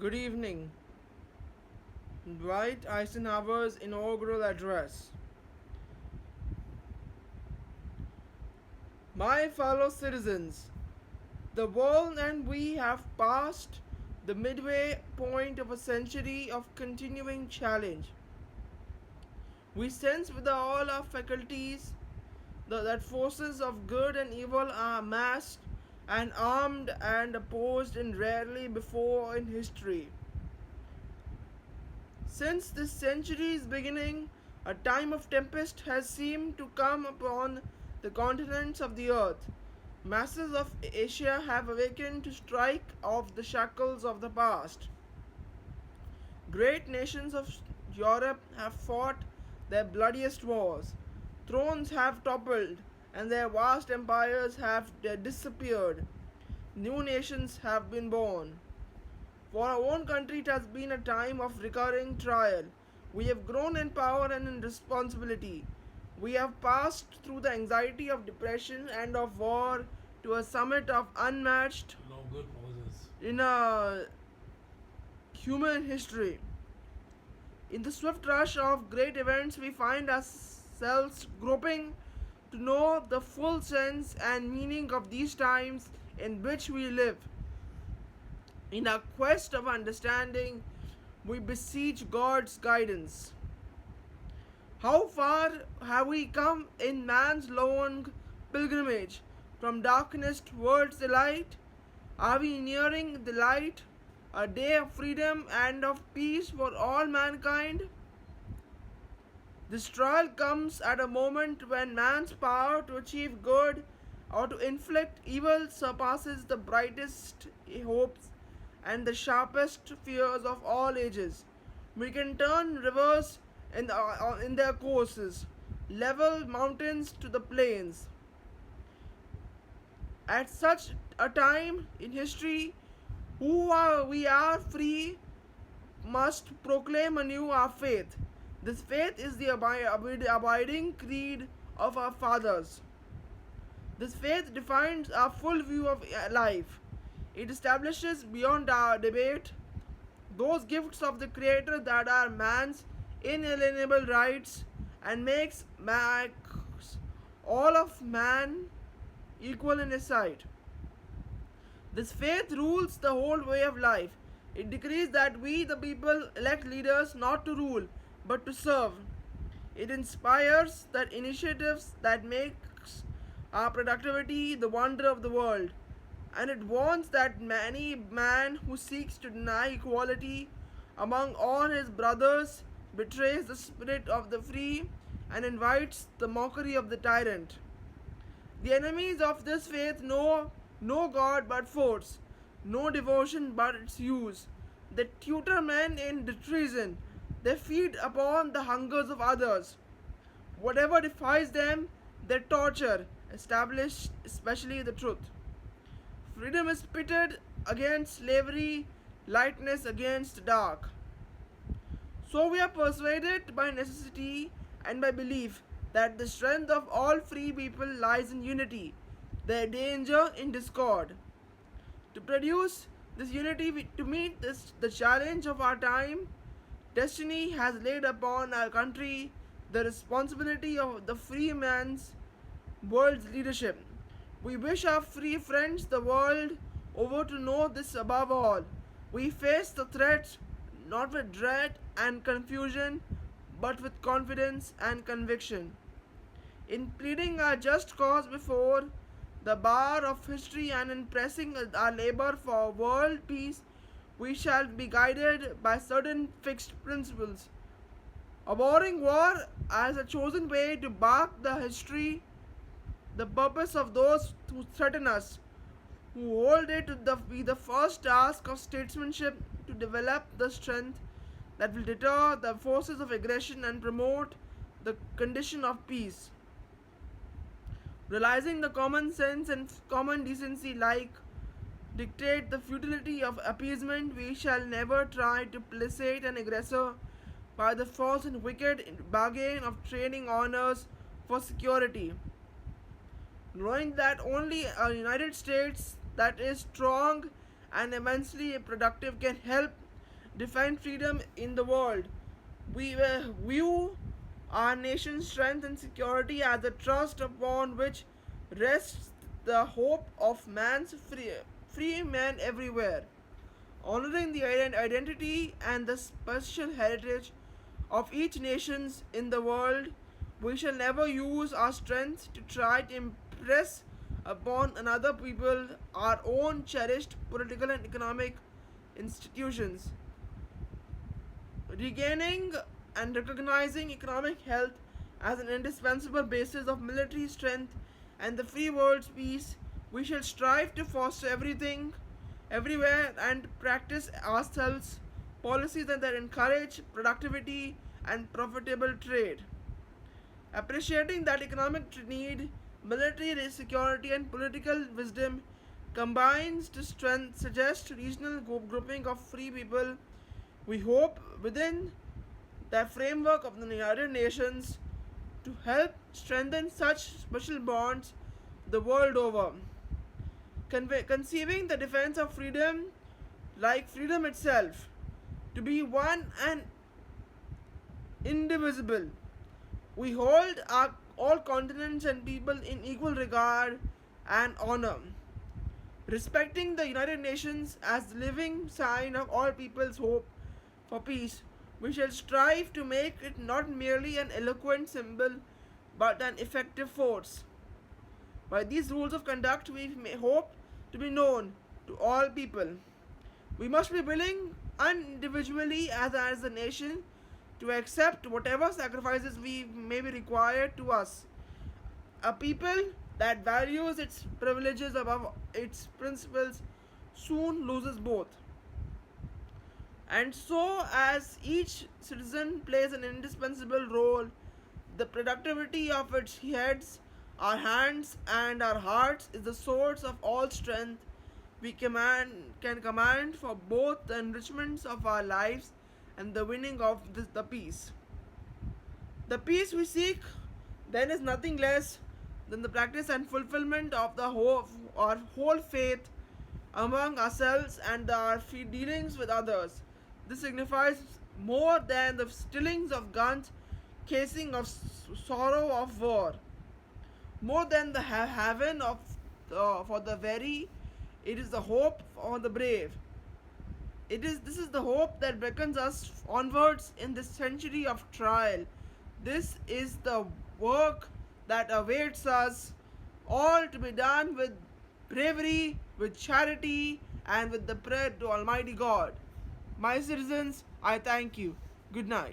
Good evening. Dwight Eisenhower's inaugural address. My fellow citizens, the world and we have passed the midway point of a century of continuing challenge. We sense with all our faculties that forces of good and evil are massed and armed and opposed in rarely before in history. Since this century's beginning, a time of tempest has seemed to come upon the continents of the earth. Masses of Asia have awakened to strike off the shackles of the past. Great nations of Europe have fought their bloodiest wars. Thrones have toppled, and their vast empires have disappeared. New nations have been born. For our own country, it has been a time of recurring trial. We have grown in power and in responsibility. We have passed through the anxiety of depression and of war to a summit of unmatched No good poses. in a human history. In the swift rush of great events, we find ourselves groping to know the full sense and meaning of these times in which we live. In our quest of understanding, we beseech God's guidance. How far have we come in man's long pilgrimage from darkness towards the light? Are we nearing the light, a day of freedom and of peace for all mankind? This trial comes at a moment when man's power to achieve good or to inflict evil surpasses the brightest hopes and the sharpest fears of all ages. We can turn rivers in their courses, level mountains to the plains. At such a time in history, we are free must proclaim anew our faith. This faith is the abiding creed of our fathers. This faith defines our full view of life. It establishes beyond our debate those gifts of the Creator that are man's inalienable rights and makes all of man equal in his sight. This faith rules the whole way of life. It decrees that we, the people, elect leaders not to rule, but to serve. It inspires that initiatives that makes our productivity the wonder of the world. And it warns that any man who seeks to deny equality among all his brothers betrays the spirit of the free and invites the mockery of the tyrant. The enemies of this faith know no God but force, no devotion but its use. They tutor men in treason, they feed upon the hungers of others. Whatever defies them, they torture, establish especially the truth. Freedom is pitted against slavery, lightness against dark. So we are persuaded by necessity and by belief that the strength of all free people lies in unity, their danger in discord. To produce this unity, to meet the challenge of our time, destiny has laid upon our country the responsibility of the free man's world's leadership. We wish our free friends the world over to know this above all. We face the threat not with dread and confusion, but with confidence and conviction. In pleading our just cause before the bar of history and in pressing our labor for world peace, we shall be guided by certain fixed principles. Abhorring war as a chosen way to bark the history, the purpose of those who threaten us, who hold it to be the first task of statesmanship to develop the strength that will deter the forces of aggression and promote the condition of peace. Realizing the common sense and common decency dictate the futility of appeasement, we shall never try to placate an aggressor by the false and wicked bargain of trading honors for security. Knowing that only a United States that is strong and immensely productive can help define freedom in the world. We view our nation's strength and security as the trust upon which rests the hope of man's free man everywhere. Honoring the identity and the special heritage of each nation in the world, we shall never use our strength to try to impress upon another people our own cherished political and economic institutions. Regaining and recognizing economic health as an indispensable basis of military strength and the free world's peace, we shall strive to foster everything, everywhere, and practice ourselves policies that encourage productivity and profitable trade. Appreciating that economic need, military security, and political wisdom combines to strength suggest regional grouping of free people. We hope within the framework of the United Nations to help strengthen such special bonds the world over. Conceiving the defense of freedom like freedom itself to be one and indivisible. We hold all continents and people in equal regard and honor. Respecting the United Nations as the living sign of all people's hope for peace, we shall strive to make it not merely an eloquent symbol but an effective force. By these rules of conduct, we may hope to be known to all people. We must be willing, individually as a nation, to accept whatever sacrifices we may be required to us. A people that values its privileges above its principles soon loses both. And so, as each citizen plays an indispensable role, the productivity of its heads, our hands, and our hearts is the source of all strength we can command for both the enrichments of our lives and the winning of the peace. The peace we seek then is nothing less than the practice and fulfillment of our whole faith among ourselves and our dealings with others. This signifies more than the stillings of guns, casing of sorrow of war, more than the heaven of for the very. It is the hope for the brave. This is the hope that beckons us onwards in this century of trial. This is the work that awaits us, all to be done with bravery, with charity, and with the prayer to Almighty God. My citizens, I thank you. Good night.